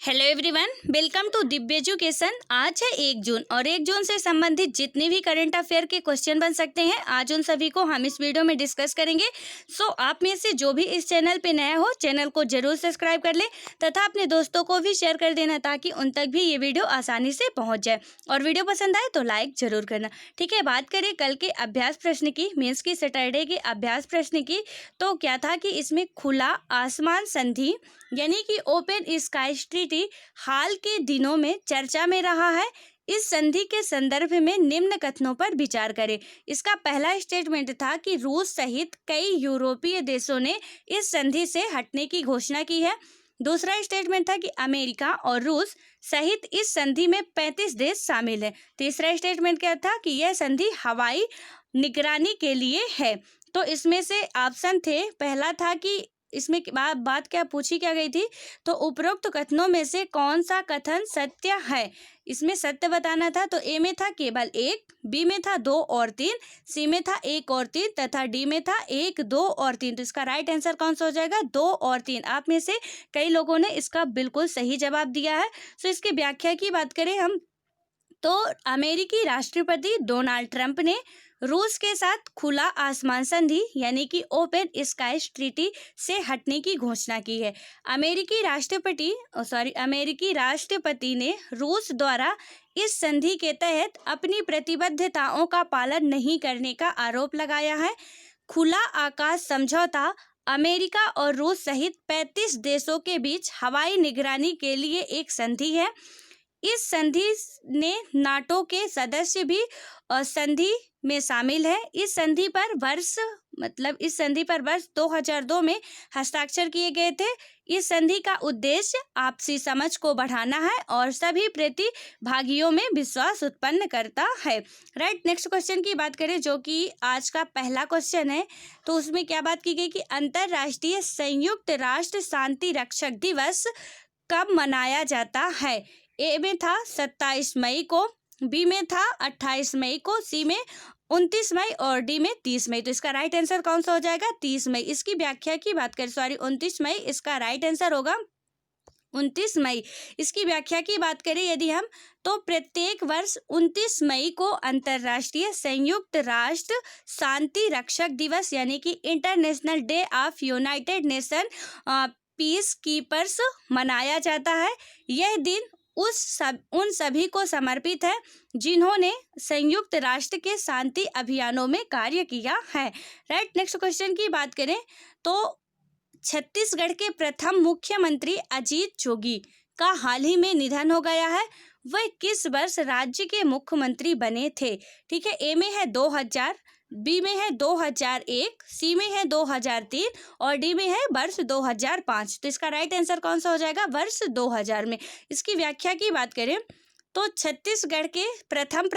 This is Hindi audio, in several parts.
Hello everyone, welcome to Divya education. आज है 1 जून और 1 जून से संबंधित जितने भी करंट अफेयर के क्वेश्चन बन सकते हैं आज उन सभी को हम इस वीडियो में डिस्कस करेंगे। सो आप में से जो भी इस चैनल पे नया हो चैनल को जरूर सब्सक्राइब कर ले तथा अपने दोस्तों को भी शेयर कर देना ताकि उन तक भी ये वीडियो आसानी से पहुँच जाए। और वीडियो पसंद आए तो लाइक जरूर करना। ठीक है, बात करें कल के अभ्यास प्रश्न की, मीन्स की सैटरडे के अभ्यास प्रश्न की, तो क्या था कि इसमें खुला आसमान संधि यानी कि ओपन स्काई ट्रीटी हाल के दिनों में चर्चा में रहा है। इस संधि के संदर्भ में निम्न कथनों पर विचार करें। इसका पहला स्टेटमेंट था कि रूस सहित कई यूरोपीय देशों ने इस संधि से हटने की घोषणा की है। दूसरा स्टेटमेंट था कि अमेरिका और रूस सहित इस संधि में 35 देश शामिल हैं। तीसरा स्टेटमेंट क्या था कि यह संधि हवाई निगरानी के लिए है। तो इसमें से ऑप्शन थे, पहला था कि इसमें बात क्या पूछी क्या गई थी, तो उपरोक्त कथनों में से कौन सा कथन सत्य है। इसमें सत्य बताना था। तो ए में था केवल 1, बी में था 2 और 3, सी में था 1 और 3 तथा डी में था 1, 2 और 3। तो इसका राइट आंसर कौन सा हो जाएगा, 2 और 3। आप में से कई लोगों ने इसका बिल्कुल सही जवाब दिया है। सो इसकी व्याख्या की बात करें हम तो अमेरिकी राष्ट्रपति डोनाल्ड ट्रंप ने रूस के साथ खुला आसमान संधि यानी कि ओपन स्काई ट्रीटी से हटने की घोषणा की है। अमेरिकी राष्ट्रपति ने रूस द्वारा इस संधि के तहत अपनी प्रतिबद्धताओं का पालन नहीं करने का आरोप लगाया है। खुला आकाश समझौता अमेरिका और रूस सहित 35 देशों के बीच हवाई निगरानी के लिए एक संधि है। इस संधि ने नाटो के सदस्य भी संधि में शामिल है। इस संधि पर वर्ष 2002 में हस्ताक्षर किए गए थे। इस संधि का उद्देश्य आपसी समझ को बढ़ाना है और सभी प्रतिभागियों में विश्वास उत्पन्न करता है। राइट, नेक्स्ट क्वेश्चन की बात करें जो कि आज का पहला क्वेश्चन है। तो उसमें क्या बात की गई कि अंतर्राष्ट्रीय संयुक्त राष्ट्र शांति रक्षक दिवस कब मनाया जाता है। ए में था 27 मई को, बी में था 28 मई को, सी में 29 मई और डी में 30 मई। तो इसका राइट आंसर कौन सा हो जाएगा, 30 मई। इसकी व्याख्या की बात करें 29 मई इसका राइट आंसर होगा 29 मई। इसकी व्याख्या की बात करें यदि हम तो प्रत्येक वर्ष 29 मई को अंतर्राष्ट्रीय संयुक्त राष्ट्र शांति रक्षक दिवस यानी कि international day of United nation peace keepers मनाया जाता है। यह दिन उन सभी को समर्पित है जिन्होंने संयुक्त राष्ट्र के शांति अभियानों में कार्य किया है। राइट, नेक्स्ट क्वेश्चन की बात करें तो छत्तीसगढ़ के प्रथम मुख्यमंत्री अजीत जोगी का हाल ही में निधन हो गया है। वह किस वर्ष राज्य के मुख्यमंत्री बने थे। ठीक है, ए में है 2000, बी में है 2001, सी में है 2003 और डी में है वर्ष 2005। तो इसका राइट आंसर कौन सा हो जाएगा, वर्ष 2000 में। इसकी व्याख्या की बात करें तो छत्तीसगढ़ के प्रथम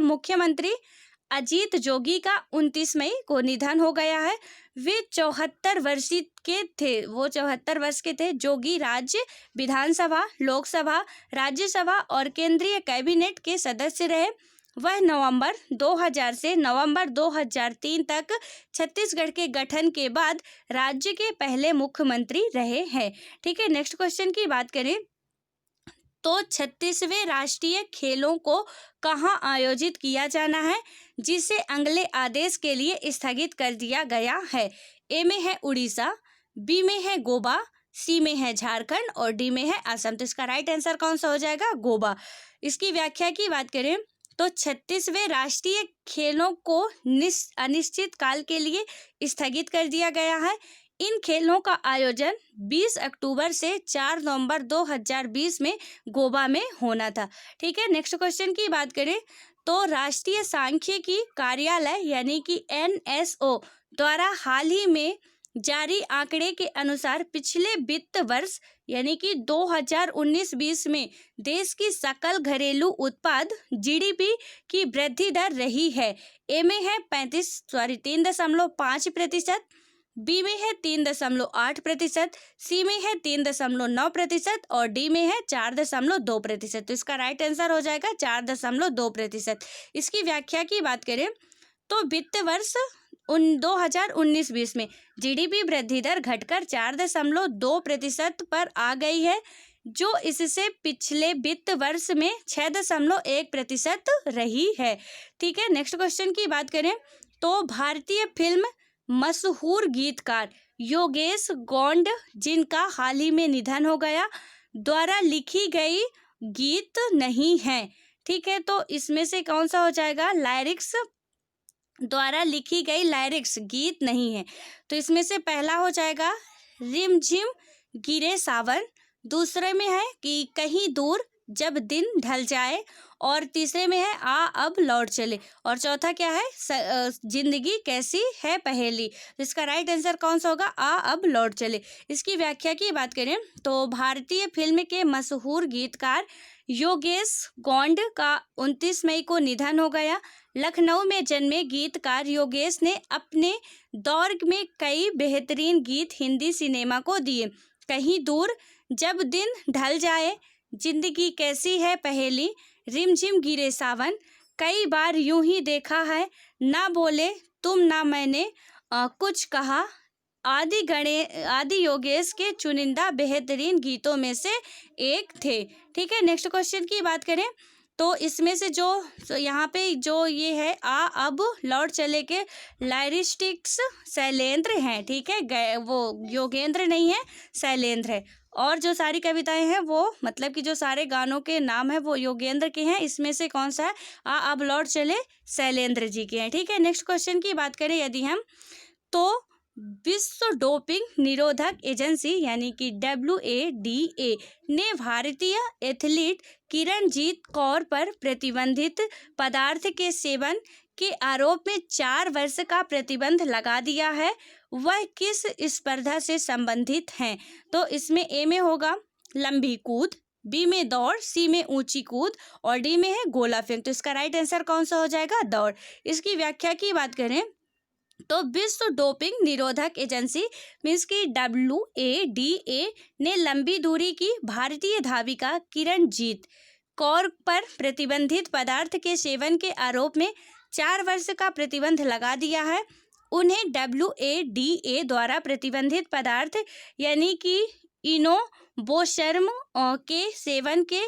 मुख्यमंत्री अजीत जोगी का 29 मई को निधन हो गया है। वे 74 वर्ष के थे। जोगी राज्य विधानसभा, लोकसभा, राज्यसभा और केंद्रीय कैबिनेट के सदस्य रहे। वह नवंबर 2000 से नवंबर 2003 तक छत्तीसगढ़ के गठन के बाद राज्य के पहले मुख्यमंत्री रहे हैं। ठीक है, नेक्स्ट क्वेश्चन की बात करें तो 36वें राष्ट्रीय खेलों को कहाँ आयोजित किया जाना है जिसे अगले आदेश के लिए स्थगित कर दिया गया है। ए में है उड़ीसा, बी में है गोवा, सी में है झारखंड और डी में है असम। तो इसका राइट आंसर कौन सा हो जाएगा, गोवा। इसकी व्याख्या की बात करें तो 36वें राष्ट्रीय खेलों को अनिश्चित काल के लिए स्थगित कर दिया गया है। इन खेलों का आयोजन 20 अक्टूबर से 4 नवंबर 2020 में गोवा में होना था। ठीक है, नेक्स्ट क्वेश्चन की बात करें तो राष्ट्रीय सांख्यिकी कार्यालय यानी कि NSO द्वारा हाल ही में जारी आंकड़े के अनुसार पिछले वित्त वर्ष यानी कि 2019-20 में देश की सकल घरेलू उत्पाद GDP की वृद्धि दर रही है। ए में है 3.5%, बी में है 3.8%, सी में है 3.9% और डी में है 4.2%। तो इसका राइट आंसर हो जाएगा 4.2%। इसकी व्याख्या की बात करें तो वित्त वर्ष 2019-20 में जीडीपी वृद्धि दर घटकर 4.2% पर आ गई है, जो इससे पिछले वित्त वर्ष में 6.1% रही है। ठीक है, नेक्स्ट क्वेश्चन की बात करें तो भारतीय फिल्म मशहूर गीतकार योगेश गौंड, जिनका हाल ही में निधन हो गया, द्वारा लिखी गई गीत नहीं है। ठीक है, तो इसमें से कौन सा हो जाएगा? लायरिक्स, द्वारा लिखी गई लायरिक्स गीत नहीं है। तो इसमें से पहला हो जाएगा रिमझिम गिरे सावन, दूसरे में है कि कहीं दूर जब दिन ढल जाए, और तीसरे में है आ अब लौट चले, और चौथा क्या है? जिंदगी कैसी है पहेली। तो इसका राइट आंसर कौन सा होगा? आ अब लौट चले। इसकी व्याख्या की बात करें तो भारतीय फिल्म के मशहूर गीतकार योगेश गौंड का 29 मई को निधन हो गया। लखनऊ में जन्मे गीतकार योगेश ने अपने दौर में कई बेहतरीन गीत हिंदी सिनेमा को दिए। कहीं दूर, जब दिन ढल जाए, जिंदगी कैसी है पहेली, रिमझिम गिरे सावन, कई बार यूं ही देखा है, ना बोले तुम ना मैंने कुछ कहा, आदि योगेश के चुनिंदा बेहतरीन गीतों में से एक थे। ठीक है, नेक्स्ट क्वेश्चन की बात करें तो इसमें से जो यहाँ पे जो ये है आ अब लौट चले के लाइरिस्टिक्स शैलेंद्र हैं। ठीक है, वो योगेंद्र नहीं है, शैलेंद्र है। और जो सारी कविताएं हैं वो मतलब कि जो सारे गानों के नाम है वो योगेंद्र के हैं। इसमें से कौन सा है? आ अब लौट चले शैलेंद्र जी के हैं। ठीक है, नेक्स्ट क्वेश्चन की बात करें यदि हम तो विश्व डोपिंग निरोधक एजेंसी यानी कि WADA ने भारतीय एथलीट किरणजीत कौर पर प्रतिबंधित पदार्थ के सेवन के आरोप में 4 वर्ष का प्रतिबंध लगा दिया है। वह किस स्पर्धा से संबंधित हैं? तो इसमें ए में होगा लंबी कूद, बी में दौड़, सी में ऊंची कूद, और डी में है गोला फेंक। तो इसका राइट आंसर कौन सा हो जाएगा? दौड़। इसकी व्याख्या की बात करें तो विश्व डोपिंग निरोधक एजेंसी मीन्स की WADA ने लंबी दूरी की भारतीय धाविका किरणजीत कौर पर प्रतिबंधित पदार्थ के सेवन के आरोप में 4 वर्ष का प्रतिबंध लगा दिया है। उन्हें WADA द्वारा प्रतिबंधित पदार्थ यानी कि इनोबोशर्म के सेवन के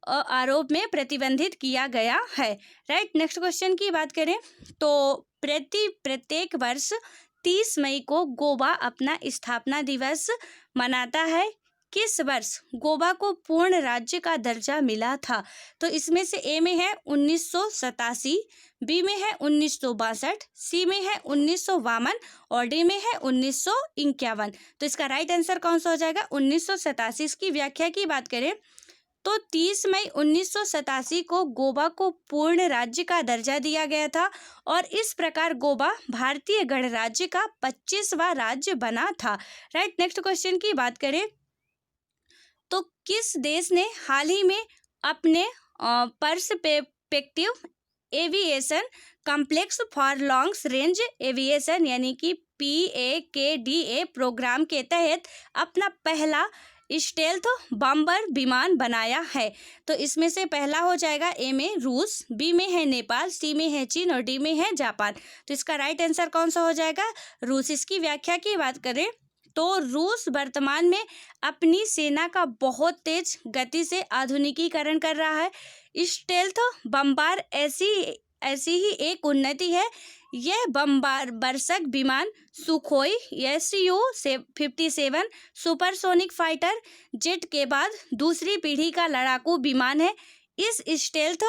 आरोप में प्रतिबंधित किया गया है। राइट, नेक्स्ट क्वेश्चन की बात करें तो प्रत्येक वर्ष 30 मई को गोवा अपना स्थापना दिवस मनाता है। किस वर्ष गोवा को पूर्ण राज्य का दर्जा मिला था? तो इसमें से ए में है 1987, बी में है 1962, सी में है 1952 और डी में है 1951। तो इसका राइट आंसर कौन सा हो जाएगा? 1987। इसकी व्याख्या की बात करें तो 30 मई 1987 को गोवा को पूर्ण राज्य का दर्जा दिया गया था, और इस प्रकार गोवा भारतीय गणराज्य का 25वां राज्य बना था। राइट, नेक्स्ट क्वेश्चन की बात करें तो किस देश ने हाल ही में अपने perspective aviation complex for long range aviation यानी कि PAKDA प्रोग्राम के तहत अपना पहला स्टेल्थ बॉम्बर विमान बनाया है? तो इसमें से पहला हो जाएगा ए में रूस, बी में है नेपाल, सी में है चीन और डी में है जापान। तो इसका राइट आंसर कौन सा हो जाएगा? रूस। इसकी व्याख्या की बात करें तो रूस वर्तमान में अपनी सेना का बहुत तेज गति से आधुनिकीकरण कर रहा है। स्टेल्थ बम्बार ऐसी ही एक उन्नति है। यह बर्शक विमान Sukhoi Su-57 supersonic fighter jet के बाद दूसरी पीढ़ी का लड़ाकू विमान है। इस स्टेल्थ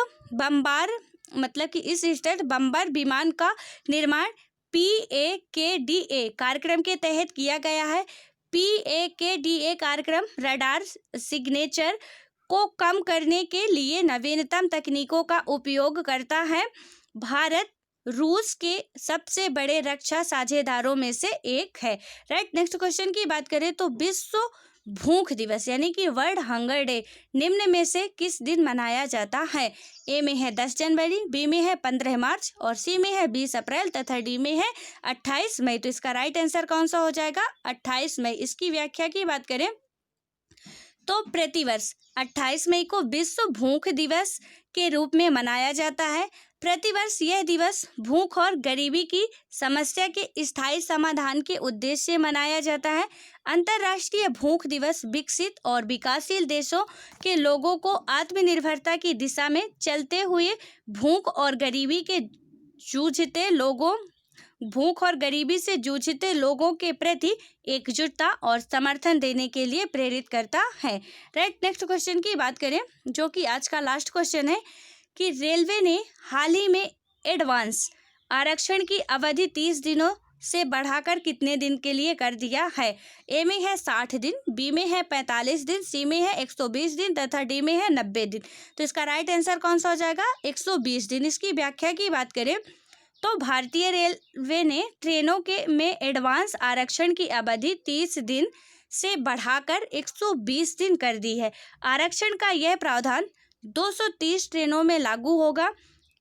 बम्बर विमान का निर्माण PAKDA कार्यक्रम के तहत किया गया है। PAKDA कार्यक्रम रडार सिग्नेचर को कम करने के लिए नवीनतम तकनीकों का उपयोग करता है। भारत रूस के सबसे बड़े रक्षा साझेदारों में से एक है। राइट, नेक्स्ट क्वेश्चन की बात करें तो विश्व भूख दिवस यानी कि वर्ल्ड हंगर डे निम्न में से किस दिन मनाया जाता है? ए में है 10 जनवरी, बी में है 15 मार्च और सी में है 20 अप्रैल तथा डी में है 28 मई। तो इसका राइट आंसर कौन सा हो जाएगा? 28 मई। इसकी व्याख्या की बात करें तो प्रतिवर्ष 28 मई को विश्व भूख दिवस के रूप में मनाया जाता है। प्रतिवर्ष यह दिवस भूख और गरीबी की समस्या के स्थायी समाधान के उद्देश्य से मनाया जाता है। अंतर्राष्ट्रीय भूख दिवस विकसित और विकासशील देशों के लोगों को आत्मनिर्भरता की दिशा में चलते हुए भूख और गरीबी से जूझते लोगों के प्रति एकजुटता और समर्थन देने के लिए प्रेरित करता है। राइट, नेक्स्ट क्वेश्चन की बात करें जो कि आज का लास्ट क्वेश्चन है कि रेलवे ने हाल ही में एडवांस आरक्षण की अवधि 30 दिनों से बढ़ाकर कितने दिन के लिए कर दिया है? ए में है 60 दिन, बी में है 45 दिन, सी में है 120 दिन तथा डी में है 90 दिन। तो इसका राइट आंसर कौन सा हो जाएगा? 120 दिन। इसकी व्याख्या की बात करें तो भारतीय रेलवे ने ट्रेनों में एडवांस आरक्षण की अवधि 30 दिन से बढ़ाकर 120 दिन कर दी है। आरक्षण का यह प्रावधान 230 ट्रेनों में लागू होगा।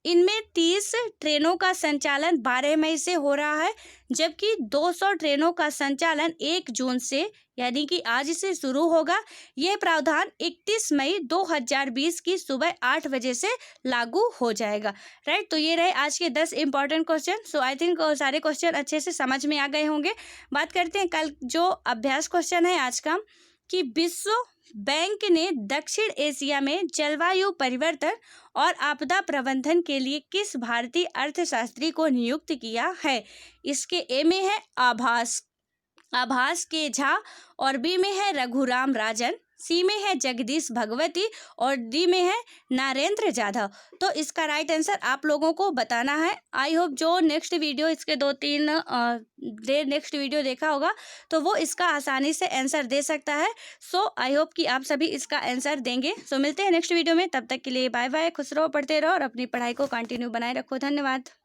इनमें 30 ट्रेनों का संचालन 12 मई से हो रहा है, जबकि 200 ट्रेनों का संचालन 1 जून से यानी कि आज से शुरू होगा। यह प्रावधान 31 मई 2020 की सुबह 8 बजे से लागू हो जाएगा। राइट, तो ये रहे आज के 10 important question. So I think सारे क्वेश्चन अच्छे से समझ में आ गए होंगे। बात करते हैं कल जो अभ्यास क्वेश्चन है आज का कि विश्व बैंक ने दक्षिण एशिया में जलवायु परिवर्तन और आपदा प्रबंधन के लिए किस भारतीय अर्थशास्त्री को नियुक्त किया है? इसके ए में है आभास के झा और बी में है रघुराम राजन, सी में है जगदीश भगवती और डी में है नरेंद्र जाधव। तो इसका राइट आंसर आप लोगों को बताना है। आई होप जो नेक्स्ट वीडियो इसके 2-3 नेक्स्ट वीडियो देखा होगा तो वो इसका आसानी से आंसर दे सकता है। सो आई होप कि आप सभी इसका आंसर देंगे। सो मिलते हैं नेक्स्ट वीडियो में, तब तक के लिए बाय बाय, खुश रहो, पढ़ते रहो और अपनी पढ़ाई को कंटिन्यू बनाए रखो। धन्यवाद।